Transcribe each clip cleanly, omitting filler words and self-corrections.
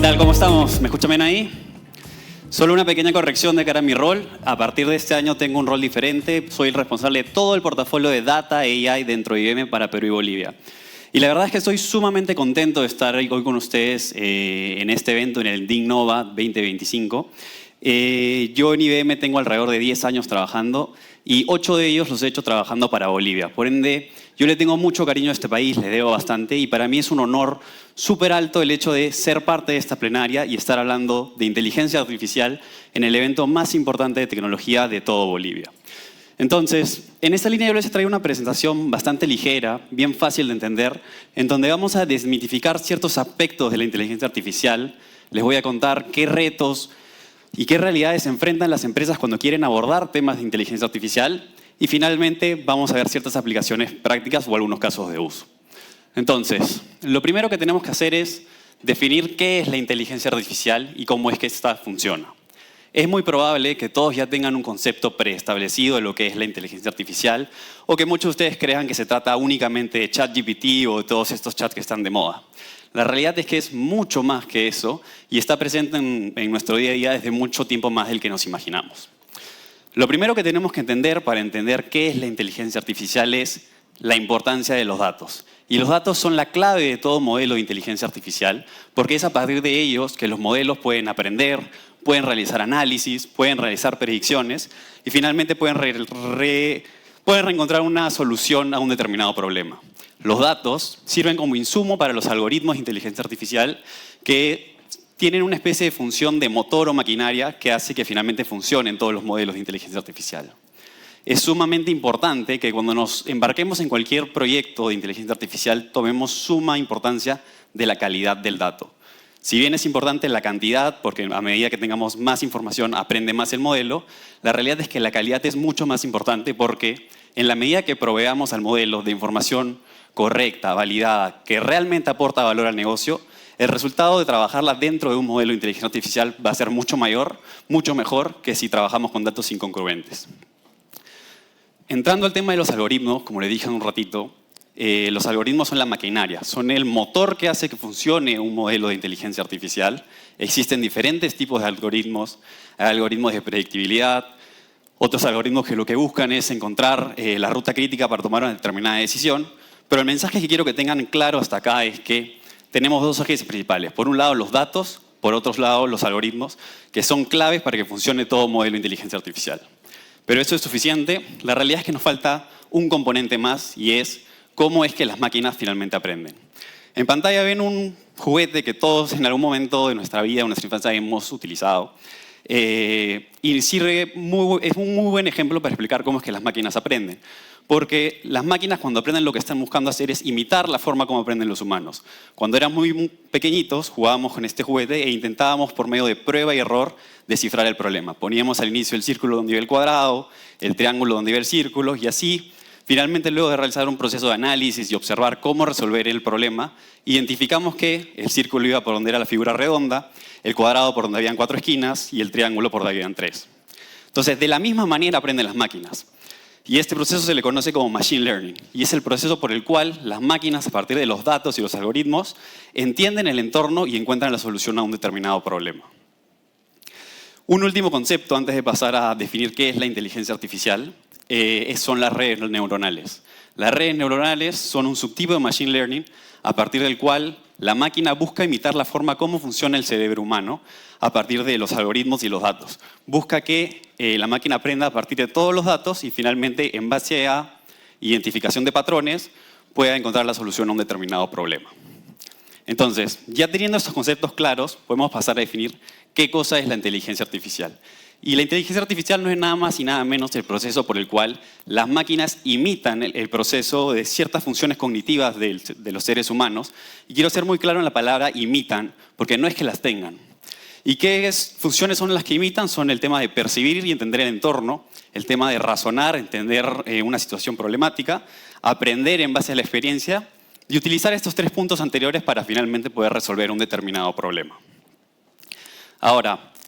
tal? ¿Cómo estamos? ¿Me escuchan bien ahí? Solo una pequeña corrección de cara a mi rol. A partir de este año tengo un rol diferente. Soy el responsable de todo el portafolio de Data e AI dentro de IBM para Perú y Bolivia. Y la verdad es que estoy sumamente contento de estar hoy con ustedes en este evento, en el DIGNOVA 2025. Yo en IBM tengo alrededor de 10 años trabajando y 8 de ellos los he hecho trabajando para Bolivia. Por ende, yo le tengo mucho cariño a este país, le debo bastante y para mí es un honor súper alto el hecho de ser parte de esta plenaria y estar hablando de inteligencia artificial en el evento más importante de tecnología de todo Bolivia. Entonces, en esta línea yo les he traído una presentación bastante ligera, bien fácil de entender, en donde vamos a desmitificar ciertos aspectos de la inteligencia artificial. Les voy a contar qué retos y qué realidades se enfrentan las empresas cuando quieren abordar temas de inteligencia artificial. Y finalmente vamos a ver ciertas aplicaciones prácticas o algunos casos de uso. Entonces, lo primero que tenemos que hacer es definir qué es la inteligencia artificial y cómo es que esta funciona. Es muy probable que todos ya tengan un concepto preestablecido de lo que es la inteligencia artificial o que muchos de ustedes crean que se trata únicamente de ChatGPT o de todos estos chats que están de moda. La realidad es que es mucho más que eso y está presente en nuestro día a día desde mucho tiempo más del que nos imaginamos. Lo primero que tenemos que entender para entender qué es la inteligencia artificial es la importancia de los datos. Y los datos son la clave de todo modelo de inteligencia artificial porque es a partir de ellos que los modelos pueden aprender, pueden realizar análisis, pueden realizar predicciones y finalmente pueden reencontrar una solución a un determinado problema. Los datos sirven como insumo para los algoritmos de inteligencia artificial que tienen una especie de función de motor o maquinaria que hace que finalmente funcionen todos los modelos de inteligencia artificial. Es sumamente importante que cuando nos embarquemos en cualquier proyecto de inteligencia artificial tomemos suma importancia de la calidad del dato. Si bien es importante la cantidad, porque a medida que tengamos más información aprende más el modelo, la realidad es que la calidad es mucho más importante porque en la medida que proveamos al modelo de información correcta, validada, que realmente aporta valor al negocio, el resultado de trabajarla dentro de un modelo de inteligencia artificial va a ser mucho mayor, mucho mejor que si trabajamos con datos incongruentes. Entrando al tema de los algoritmos, como le dije hace un ratito, los algoritmos son la maquinaria, son el motor que hace que funcione un modelo de inteligencia artificial. Existen diferentes tipos de algoritmos, hay algoritmos de predictibilidad, otros algoritmos que lo que buscan es encontrar la ruta crítica para tomar una determinada decisión, pero el mensaje que quiero que tengan claro hasta acá es que tenemos dos ejes principales. Por un lado los datos, por otro lado los algoritmos, que son claves para que funcione todo modelo de inteligencia artificial. Pero eso es suficiente. La realidad es que nos falta un componente más y es cómo es que las máquinas finalmente aprenden. En pantalla ven un juguete que todos en algún momento de nuestra vida, de nuestra infancia hemos utilizado. Y sirve es un muy buen ejemplo para explicar cómo es que las máquinas aprenden. Porque las máquinas cuando aprenden lo que están buscando hacer es imitar la forma como aprenden los humanos. Cuando éramos muy pequeñitos jugábamos con este juguete e intentábamos por medio de prueba y error descifrar el problema. Poníamos al inicio el círculo donde iba el cuadrado, el triángulo donde iba el círculo y así finalmente luego de realizar un proceso de análisis y observar cómo resolver el problema, identificamos que el círculo iba por donde era la figura redonda, el cuadrado por donde habían 4 esquinas y el triángulo por donde habían 3. Entonces de la misma manera aprenden las máquinas. Y este proceso se le conoce como Machine Learning y es el proceso por el cual las máquinas, a partir de los datos y los algoritmos, entienden el entorno y encuentran la solución a un determinado problema. Un último concepto antes de pasar a definir qué es la inteligencia artificial son las redes neuronales. Las redes neuronales son un subtipo de Machine Learning a partir del cual la máquina busca imitar la forma como funciona el cerebro humano a partir de los algoritmos y los datos. Busca que la máquina aprenda a partir de todos los datos y finalmente, en base a identificación de patrones, pueda encontrar la solución a un determinado problema. Entonces, ya teniendo estos conceptos claros, podemos pasar a definir qué cosa es la inteligencia artificial. Y la inteligencia artificial no es nada más y nada menos el proceso por el cual las máquinas imitan el proceso de ciertas funciones cognitivas de los seres humanos. Y quiero ser muy claro en la palabra imitan, porque no es que las tengan. ¿Y qué funciones son las que imitan? Son el tema de percibir y entender el entorno, el tema de razonar, entender una situación problemática, aprender en base a la experiencia y utilizar estos 3 puntos anteriores para finalmente poder resolver un determinado problema.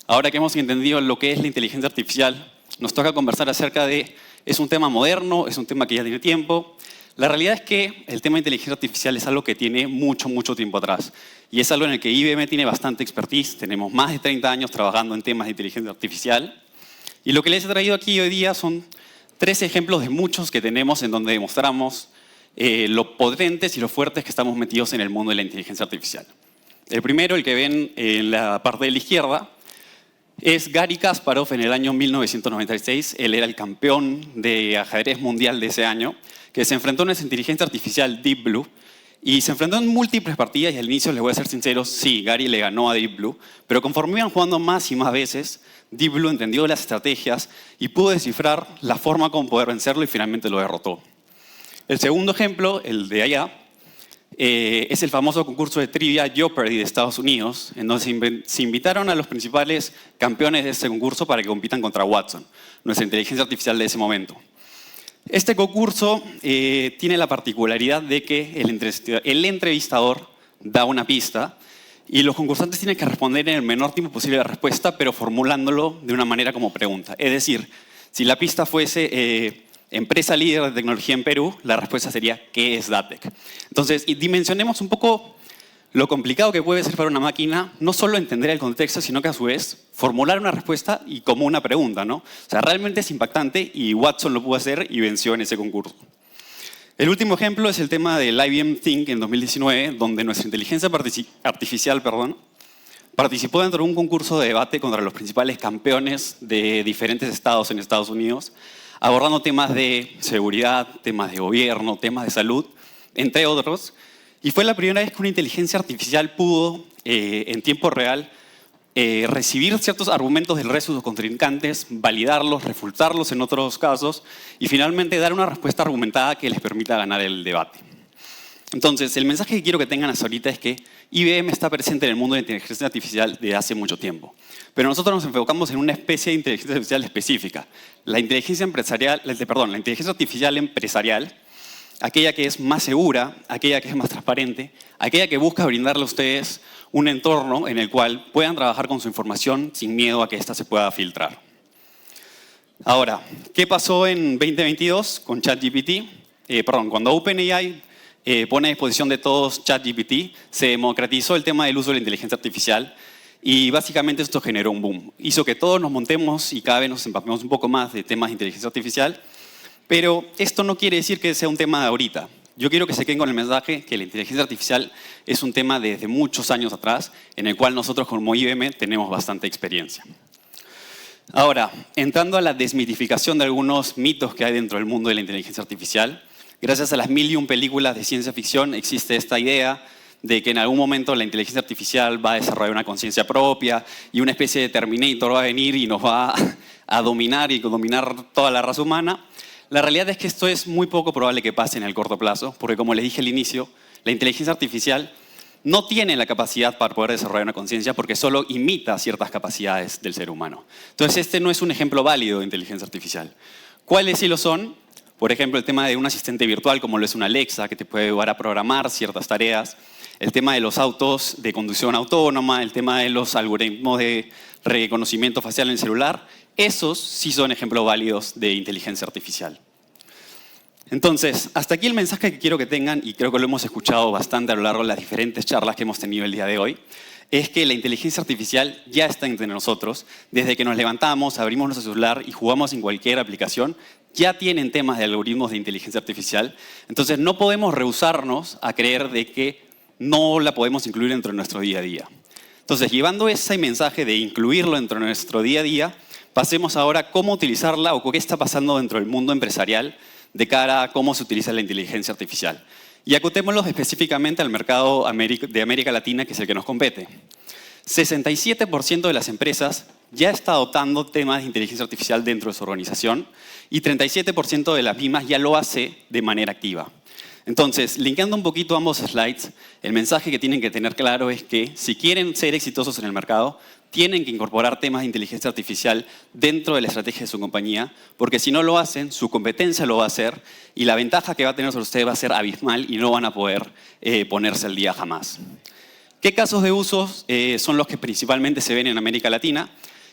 Ahora que hemos entendido lo que es la inteligencia artificial, nos toca conversar acerca de, ¿es un tema moderno? ¿Es un tema que ya tiene tiempo? La realidad es que el tema de inteligencia artificial es algo que tiene mucho, mucho tiempo atrás. Y es algo en el que IBM tiene bastante expertise. Tenemos más de 30 años trabajando en temas de inteligencia artificial. Y lo que les he traído aquí hoy día son 3 ejemplos de muchos que tenemos en donde demostramos lo potentes y lo fuertes que estamos metidos en el mundo de la inteligencia artificial. El primero, el que ven en la parte de la izquierda, es Garry Kasparov en el año 1996. Él era el campeón de ajedrez mundial de ese año, que se enfrentó a una inteligencia artificial Deep Blue, y se enfrentó en múltiples partidas, y al inicio, les voy a ser sinceros, sí, Garry le ganó a Deep Blue, pero conforme iban jugando más y más veces, Deep Blue entendió las estrategias y pudo descifrar la forma como poder vencerlo y finalmente lo derrotó. El segundo ejemplo, el de allá, es el famoso concurso de trivia Jeopardy de Estados Unidos, en donde se invitaron a los principales campeones de este concurso para que compitan contra Watson, nuestra inteligencia artificial de ese momento. Este concurso tiene la particularidad de que el entrevistador da una pista y los concursantes tienen que responder en el menor tiempo posible la respuesta, pero formulándolo de una manera como pregunta. Es decir, si la pista fuese empresa líder de tecnología en Perú, la respuesta sería ¿qué es Datec? Entonces, dimensionemos un poco lo complicado que puede ser para una máquina no solo entender el contexto, sino que a su vez formular una respuesta y como una pregunta, ¿no? O sea, realmente es impactante y Watson lo pudo hacer y venció en ese concurso. El último ejemplo es el tema del IBM Think en 2019, donde nuestra inteligencia artificial participó dentro de un concurso de debate contra los principales campeones de diferentes estados en Estados Unidos, abordando temas de seguridad, temas de gobierno, temas de salud, entre otros. Y fue la primera vez que una inteligencia artificial pudo, en tiempo real, recibir ciertos argumentos del resto de sus contrincantes, validarlos, refutarlos en otros casos y finalmente dar una respuesta argumentada que les permita ganar el debate. Entonces, el mensaje que quiero que tengan hasta ahorita es que IBM está presente en el mundo de la inteligencia artificial desde hace mucho tiempo. Pero nosotros nos enfocamos en una especie de inteligencia artificial específica. La inteligencia artificial empresarial, aquella que es más segura, aquella que es más transparente, aquella que busca brindarle a ustedes un entorno en el cual puedan trabajar con su información sin miedo a que ésta se pueda filtrar. Ahora, ¿qué pasó en 2022 con ChatGPT? Cuando OpenAI pone a disposición de todos ChatGPT, se democratizó el tema del uso de la inteligencia artificial y básicamente esto generó un boom. Hizo que todos nos montemos y cada vez nos empapemos un poco más de temas de inteligencia artificial. Pero esto no quiere decir que sea un tema de ahorita. Yo quiero que se queden con el mensaje que la inteligencia artificial es un tema desde muchos años atrás, en el cual nosotros como IBM tenemos bastante experiencia. Ahora, entrando a la desmitificación de algunos mitos que hay dentro del mundo de la inteligencia artificial, gracias a las 1001 películas de ciencia ficción existe esta idea de que en algún momento la inteligencia artificial va a desarrollar una conciencia propia y una especie de Terminator va a venir y nos va a dominar y dominar toda la raza humana. La realidad es que esto es muy poco probable que pase en el corto plazo, porque como les dije al inicio, la inteligencia artificial no tiene la capacidad para poder desarrollar una conciencia porque solo imita ciertas capacidades del ser humano. Entonces, este no es un ejemplo válido de inteligencia artificial. ¿Cuáles sí lo son? Por ejemplo, el tema de un asistente virtual como lo es una Alexa, que te puede ayudar a programar ciertas tareas. El tema de los autos de conducción autónoma, el tema de los algoritmos de reconocimiento facial en el celular. Esos sí son ejemplos válidos de inteligencia artificial. Entonces, hasta aquí el mensaje que quiero que tengan, y creo que lo hemos escuchado bastante a lo largo de las diferentes charlas que hemos tenido el día de hoy, es que la inteligencia artificial ya está entre nosotros. Desde que nos levantamos, abrimos nuestro celular y jugamos en cualquier aplicación, ya tienen temas de algoritmos de inteligencia artificial. Entonces, no podemos rehusarnos a creer de que no la podemos incluir dentro de nuestro día a día. Entonces, llevando ese mensaje de incluirlo dentro de nuestro día a día, pasemos ahora a cómo utilizarla o qué está pasando dentro del mundo empresarial de cara a cómo se utiliza la inteligencia artificial. Y acotémoslo específicamente al mercado de América Latina, que es el que nos compete. 67% de las empresas ya está adoptando temas de inteligencia artificial dentro de su organización y 37% de las mismas ya lo hace de manera activa. Entonces, linkeando un poquito ambos slides, el mensaje que tienen que tener claro es que si quieren ser exitosos en el mercado, tienen que incorporar temas de inteligencia artificial dentro de la estrategia de su compañía, porque si no lo hacen, su competencia lo va a hacer y la ventaja que va a tener sobre ustedes va a ser abismal y no van a poder ponerse al día jamás. ¿Qué casos de usos son los que principalmente se ven en América Latina?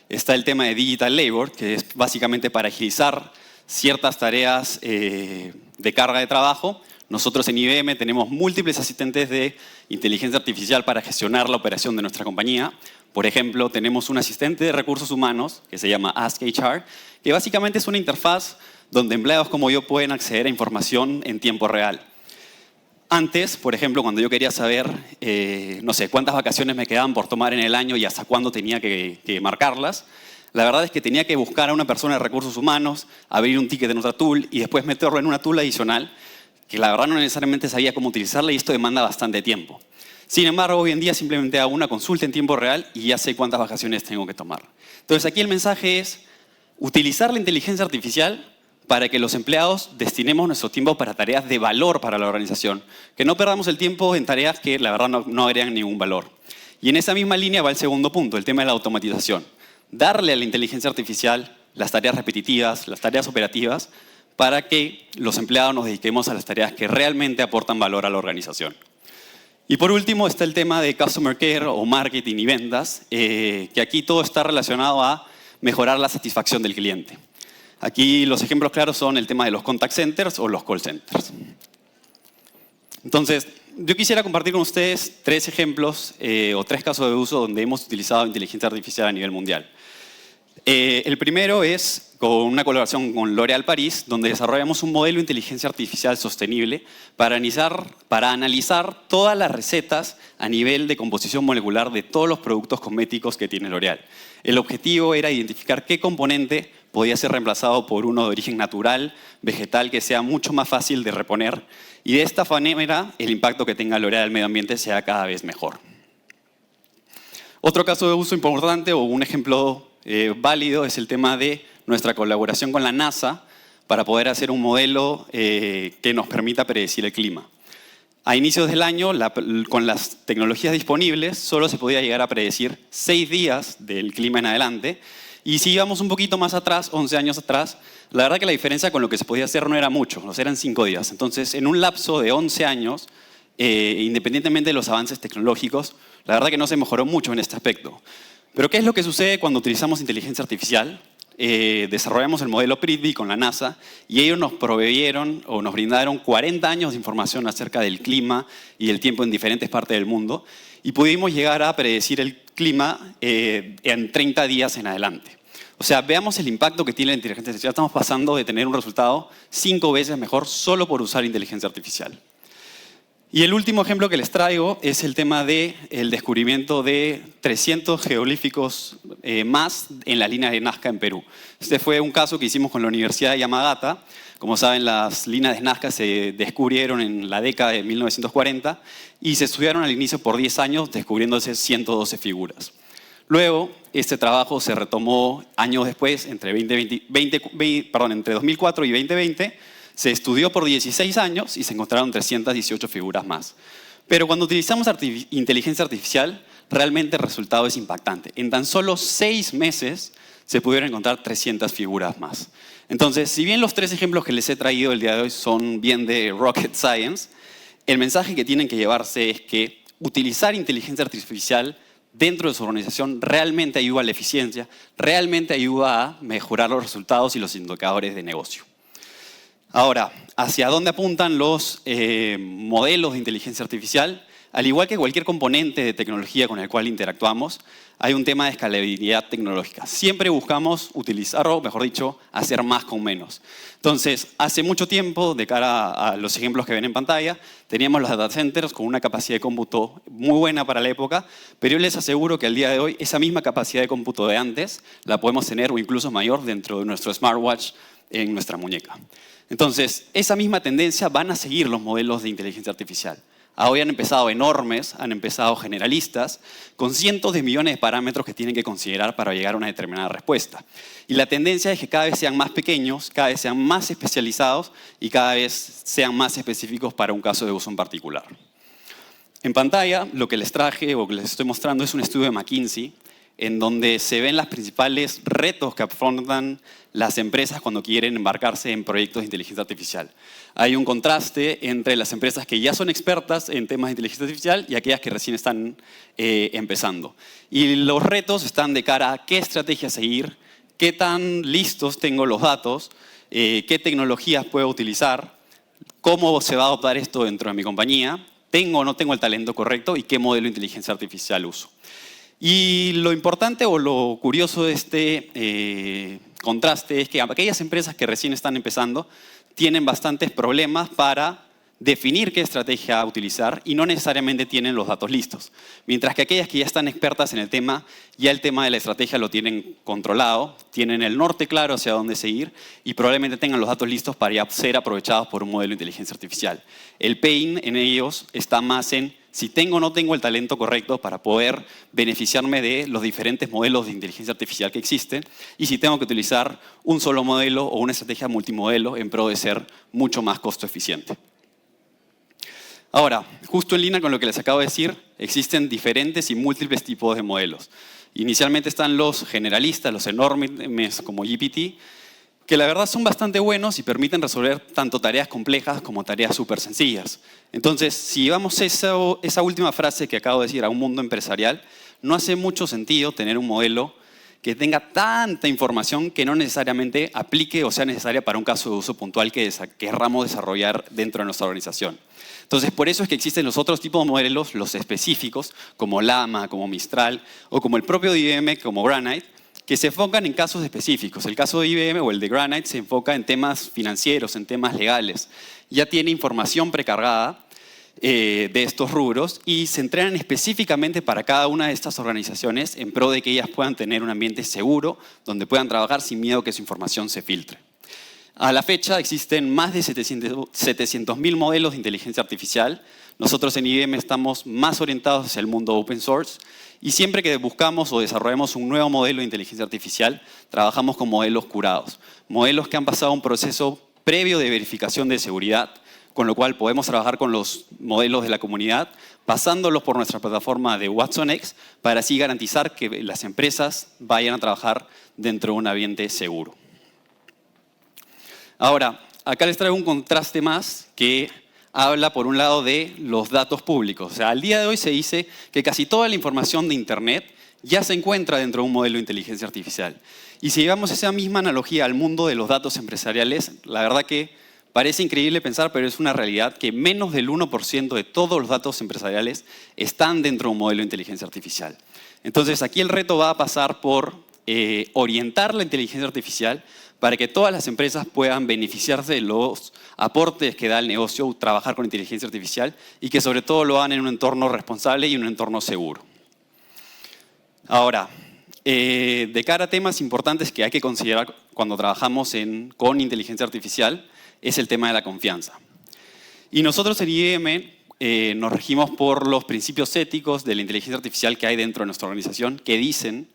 Está el tema de Digital Labor, que es básicamente para agilizar ciertas tareas de carga de trabajo. Nosotros en IBM tenemos múltiples asistentes de inteligencia artificial para gestionar la operación de nuestra compañía. Por ejemplo, tenemos un asistente de recursos humanos que se llama Ask HR, que básicamente es una interfaz donde empleados como yo pueden acceder a información en tiempo real. Antes, por ejemplo, cuando yo quería saber, no sé, cuántas vacaciones me quedaban por tomar en el año y hasta cuándo tenía que marcarlas, la verdad es que tenía que buscar a una persona de recursos humanos, abrir un ticket en otra tool y después meterlo en una tool adicional, que la verdad no necesariamente sabía cómo utilizarla y esto demanda bastante tiempo. Sin embargo, hoy en día simplemente hago una consulta en tiempo real y ya sé cuántas vacaciones tengo que tomar. Entonces aquí el mensaje es utilizar la inteligencia artificial para que los empleados destinemos nuestro tiempo para tareas de valor para la organización. Que no perdamos el tiempo en tareas que la verdad no agregan ningún valor. Y en esa misma línea va el segundo punto, el tema de la automatización. Darle a la inteligencia artificial las tareas repetitivas, las tareas operativas, para que los empleados nos dediquemos a las tareas que realmente aportan valor a la organización. Y por último está el tema de Customer Care o marketing y ventas, que aquí todo está relacionado a mejorar la satisfacción del cliente. Aquí los ejemplos claros son el tema de los contact centers o los call centers. Entonces, yo quisiera compartir con ustedes 3 ejemplos o 3 casos de uso donde hemos utilizado inteligencia artificial a nivel mundial. El primero es con una colaboración con L'Oréal París, donde desarrollamos un modelo de inteligencia artificial sostenible para analizar todas las recetas a nivel de composición molecular de todos los productos cosméticos que tiene L'Oréal. El objetivo era identificar qué componente podía ser reemplazado por uno de origen natural, vegetal, que sea mucho más fácil de reponer. Y de esta manera, el impacto que tenga L'Oréal al medio ambiente sea cada vez mejor. Otro caso de uso importante o un ejemplo válido es el tema de nuestra colaboración con la NASA para poder hacer un modelo que nos permita predecir el clima. A inicios del año, con las tecnologías disponibles, solo se podía llegar a predecir 6 días del clima en adelante. Y si íbamos un poquito más atrás, 11 años atrás, la verdad que la diferencia con lo que se podía hacer no era mucho, eran 5 días. Entonces, en un lapso de 11 años, independientemente de los avances tecnológicos, la verdad que no se mejoró mucho en este aspecto. Pero ¿qué es lo que sucede cuando utilizamos inteligencia artificial? Desarrollamos el modelo Prithvi con la NASA y ellos nos proveyeron o nos brindaron 40 años de información acerca del clima y el tiempo en diferentes partes del mundo y pudimos llegar a predecir el clima en 30 días en adelante. O sea, veamos el impacto que tiene la inteligencia artificial. Estamos pasando de tener un resultado 5 veces mejor solo por usar inteligencia artificial. Y el último ejemplo que les traigo es el tema del descubrimiento de 300 geolíficos más en la línea de Nazca en Perú. Este fue un caso que hicimos con la Universidad de Yamagata. Como saben, las líneas de Nazca se descubrieron en la década de 1940 y se estudiaron al inicio por 10 años, descubriéndose 112 figuras. Luego, este trabajo se retomó años después, entre 2004 y 2020, se estudió por 16 años y se encontraron 318 figuras más. Pero cuando utilizamos inteligencia artificial, realmente el resultado es impactante. En tan solo 6 meses se pudieron encontrar 300 figuras más. Entonces, si bien los 3 ejemplos que les he traído el día de hoy son bien de rocket science, el mensaje que tienen que llevarse es que utilizar inteligencia artificial dentro de su organización realmente ayuda a la eficiencia, realmente ayuda a mejorar los resultados y los indicadores de negocio. Ahora, ¿hacia dónde apuntan los modelos de inteligencia artificial? Al igual que cualquier componente de tecnología con el cual interactuamos, hay un tema de escalabilidad tecnológica. Siempre buscamos utilizar, o mejor dicho, hacer más con menos. Entonces, hace mucho tiempo, de cara a los ejemplos que ven en pantalla, teníamos los data centers con una capacidad de cómputo muy buena para la época, pero yo les aseguro que al día de hoy esa misma capacidad de cómputo de antes la podemos tener o incluso mayor dentro de nuestro smartwatch en nuestra muñeca. Entonces, esa misma tendencia van a seguir los modelos de inteligencia artificial. Hoy han empezado enormes, han empezado generalistas, con cientos de millones de parámetros que tienen que considerar para llegar a una determinada respuesta. Y la tendencia es que cada vez sean más pequeños, cada vez sean más especializados y cada vez sean más específicos para un caso de uso en particular. En pantalla, lo que les traje o que les estoy mostrando es un estudio de McKinsey en donde se ven los principales retos que afrontan las empresas cuando quieren embarcarse en proyectos de inteligencia artificial. Hay un contraste entre las empresas que ya son expertas en temas de inteligencia artificial y aquellas que recién están empezando. Y los retos están de cara a qué estrategia seguir, qué tan listos tengo los datos, qué tecnologías puedo utilizar, cómo se va a adoptar esto dentro de mi compañía, tengo o no tengo el talento correcto y qué modelo de inteligencia artificial uso. Y lo importante o lo curioso de este contraste es que aquellas empresas que recién están empezando tienen bastantes problemas para definir qué estrategia utilizar y no necesariamente tienen los datos listos. Mientras que aquellas que ya están expertas en el tema, ya el tema de la estrategia lo tienen controlado, tienen el norte claro hacia dónde seguir y probablemente tengan los datos listos para ya ser aprovechados por un modelo de inteligencia artificial. El pain en ellos está más en si tengo o no tengo el talento correcto para poder beneficiarme de los diferentes modelos de inteligencia artificial que existen y si tengo que utilizar un solo modelo o una estrategia multimodelo en pro de ser mucho más costo eficiente. Ahora, justo en línea con lo que les acabo de decir, existen diferentes y múltiples tipos de modelos. Inicialmente están los generalistas, los enormes como GPT, que la verdad son bastante buenos y permiten resolver tanto tareas complejas como tareas súper sencillas. Entonces, si llevamos esa última frase que acabo de decir a un mundo empresarial, no hace mucho sentido tener un modelo que tenga tanta información que no necesariamente aplique o sea necesaria para un caso de uso puntual que querramos desarrollar dentro de nuestra organización. Entonces, por eso es que existen los otros tipos de modelos, los específicos, como Llama, como Mistral, o como el propio de IBM, como Granite, que se enfocan en casos específicos. El caso de IBM o el de Granite se enfoca en temas financieros, en temas legales. Ya tiene información precargada de estos rubros y se entrenan específicamente para cada una de estas organizaciones en pro de que ellas puedan tener un ambiente seguro donde puedan trabajar sin miedo que su información se filtre. A la fecha existen más de 700.000 modelos de inteligencia artificial. Nosotros en IBM estamos más orientados hacia el mundo open source y siempre que buscamos o desarrollamos un nuevo modelo de inteligencia artificial, trabajamos con modelos curados. Modelos que han pasado un proceso previo de verificación de seguridad, con lo cual podemos trabajar con los modelos de la comunidad, pasándolos por nuestra plataforma de watsonx para así garantizar que las empresas vayan a trabajar dentro de un ambiente seguro. Ahora, acá les traigo un contraste más que habla, por un lado, de los datos públicos. O sea, al día de hoy se dice que casi toda la información de Internet ya se encuentra dentro de un modelo de inteligencia artificial. Y si llevamos esa misma analogía al mundo de los datos empresariales, la verdad que parece increíble pensar, pero es una realidad que menos del 1% de todos los datos empresariales están dentro de un modelo de inteligencia artificial. Entonces, aquí el reto va a pasar por orientar la inteligencia artificial para que todas las empresas puedan beneficiarse de los aportes que da el negocio trabajar con inteligencia artificial y que sobre todo lo hagan en un entorno responsable y un entorno seguro. Ahora, de cara a temas importantes que hay que considerar cuando trabajamos con inteligencia artificial, es el tema de la confianza. Y nosotros en IBM nos regimos por los principios éticos de la inteligencia artificial que hay dentro de nuestra organización que dicen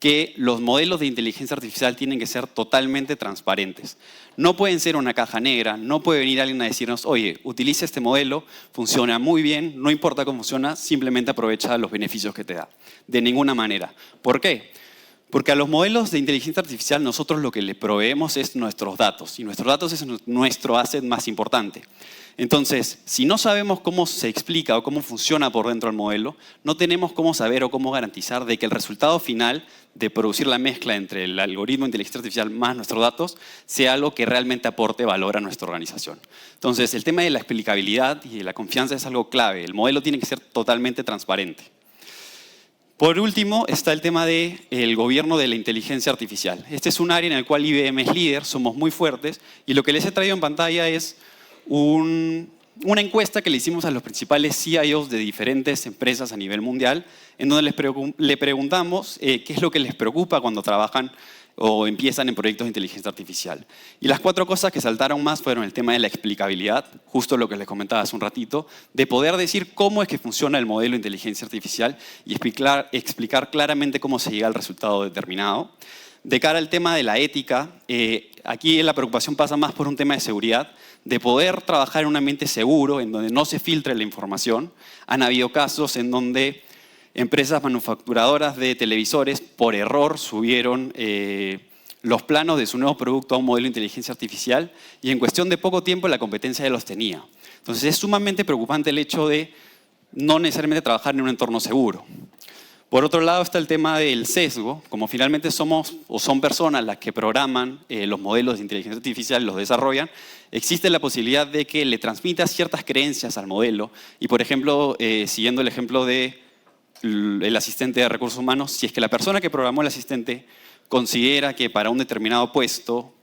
que los modelos de inteligencia artificial tienen que ser totalmente transparentes. No pueden ser una caja negra, no puede venir alguien a decirnos, oye, utiliza este modelo, funciona muy bien, no importa cómo funciona, simplemente aprovecha los beneficios que te da. De ninguna manera. ¿Por qué? Porque a los modelos de inteligencia artificial nosotros lo que le proveemos es nuestros datos y nuestros datos es nuestro asset más importante. Entonces, si no sabemos cómo se explica o cómo funciona por dentro del modelo, no tenemos cómo saber o cómo garantizar de que el resultado final de producir la mezcla entre el algoritmo de inteligencia artificial más nuestros datos sea algo que realmente aporte valor a nuestra organización. Entonces, el tema de la explicabilidad y de la confianza es algo clave. El modelo tiene que ser totalmente transparente. Por último, está el tema del gobierno de la inteligencia artificial. Este es un área en el cual IBM es líder, somos muy fuertes, y lo que les he traído en pantalla es una encuesta que le hicimos a los principales CIOs de diferentes empresas a nivel mundial, en donde le preguntamos qué es lo que les preocupa cuando trabajan o empiezan en proyectos de inteligencia artificial. Y las 4 cosas que saltaron más fueron el tema de la explicabilidad, justo lo que les comentaba hace un ratito, de poder decir cómo es que funciona el modelo de inteligencia artificial y explicar claramente cómo se llega al resultado determinado. De cara al tema de la ética, aquí la preocupación pasa más por un tema de seguridad, de poder trabajar en un ambiente seguro, en donde no se filtre la información. Han habido casos en donde empresas manufacturadoras de televisores, por error, subieron los planos de su nuevo producto a un modelo de inteligencia artificial y en cuestión de poco tiempo la competencia ya los tenía. Entonces es sumamente preocupante el hecho de no necesariamente trabajar en un entorno seguro. Por otro lado está el tema del sesgo. Como finalmente somos o son personas las que programan los modelos de inteligencia artificial, los desarrollan, existe la posibilidad de que le transmitas ciertas creencias al modelo. Y por ejemplo, siguiendo el ejemplo del asistente de recursos humanos, si es que la persona que programó el asistente considera que para un determinado puesto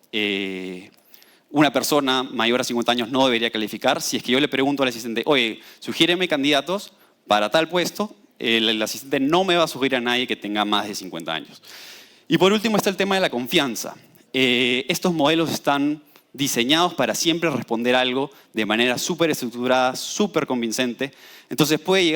una persona mayor a 50 años no debería calificar, si es que yo le pregunto al asistente, oye, sugiéreme candidatos para tal puesto, el asistente no me va a sugerir a nadie que tenga más de 50 años. Y por último está el tema de la confianza. Estos modelos están diseñados para siempre responder algo de manera súper estructurada, súper convincente. Entonces puede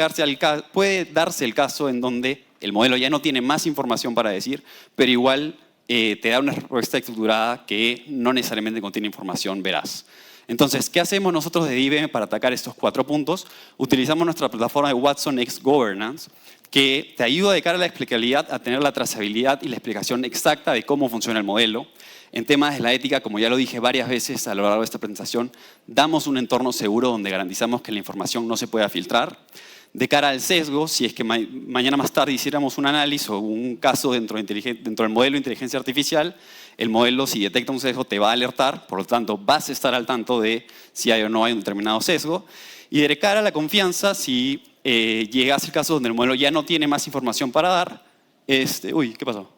darse el caso en donde el modelo ya no tiene más información para decir, pero igual te da una respuesta estructurada que no necesariamente contiene información veraz. Entonces, ¿qué hacemos nosotros de IBM para atacar estos 4 puntos? Utilizamos nuestra plataforma de Watson X Governance, que te ayuda de cara a la explicabilidad a tener la trazabilidad y la explicación exacta de cómo funciona el modelo. En temas de la ética, como ya lo dije varias veces a lo largo de esta presentación, damos un entorno seguro donde garantizamos que la información no se pueda filtrar. De cara al sesgo, si es que mañana más tarde hiciéramos un análisis o un caso dentro del modelo de inteligencia artificial, el modelo, si detecta un sesgo, te va a alertar, por lo tanto, vas a estar al tanto de si hay o no hay un determinado sesgo. Y de cara a la confianza, si llegase el caso donde el modelo ya no tiene más información para dar, uy, ¿qué pasó?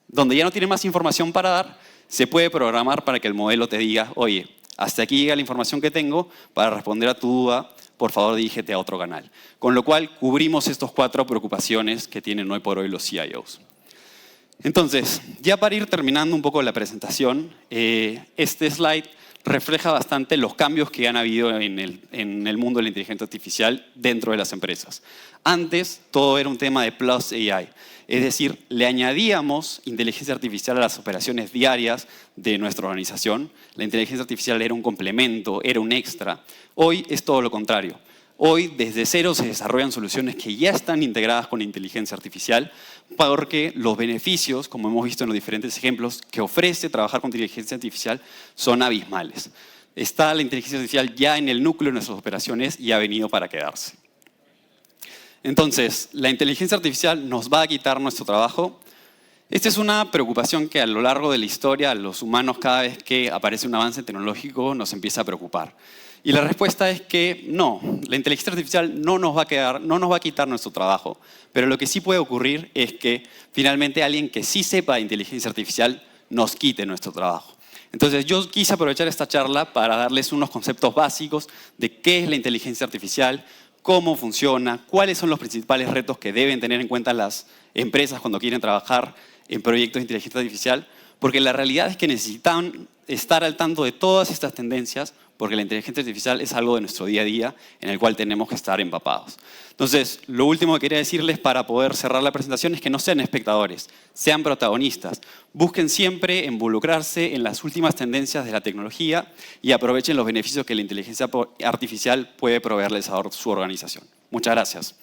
Donde ya no tiene más información para dar, se puede programar para que el modelo te diga, oye, hasta aquí llega la información que tengo, para responder a tu duda, por favor dirígete a otro canal. Con lo cual, cubrimos estas 4 preocupaciones que tienen hoy por hoy los CIOs. Entonces, ya para ir terminando un poco la presentación, este slide refleja bastante los cambios que han habido en el mundo de la inteligencia artificial dentro de las empresas. Antes, todo era un tema de plus AI. Es decir, le añadíamos inteligencia artificial a las operaciones diarias de nuestra organización. La inteligencia artificial era un complemento, era un extra. Hoy es todo lo contrario. Hoy, desde cero, se desarrollan soluciones que ya están integradas con inteligencia artificial porque los beneficios, como hemos visto en los diferentes ejemplos, que ofrece trabajar con inteligencia artificial son abismales. Está la inteligencia artificial ya en el núcleo de nuestras operaciones y ha venido para quedarse. Entonces, ¿la inteligencia artificial nos va a quitar nuestro trabajo? Esta es una preocupación que a lo largo de la historia, a los humanos, cada vez que aparece un avance tecnológico, nos empieza a preocupar. Y la respuesta es que no, la inteligencia artificial no nos va a quitar nuestro trabajo. Pero lo que sí puede ocurrir es que finalmente alguien que sí sepa de inteligencia artificial nos quite nuestro trabajo. Entonces yo quise aprovechar esta charla para darles unos conceptos básicos de qué es la inteligencia artificial, cómo funciona, cuáles son los principales retos que deben tener en cuenta las empresas cuando quieren trabajar en proyectos de inteligencia artificial, porque la realidad es que necesitan estar al tanto de todas estas tendencias, porque la inteligencia artificial es algo de nuestro día a día en el cual tenemos que estar empapados. Entonces, lo último que quería decirles para poder cerrar la presentación es que no sean espectadores, sean protagonistas. Busquen siempre involucrarse en las últimas tendencias de la tecnología y aprovechen los beneficios que la inteligencia artificial puede proveerles a su organización. Muchas gracias.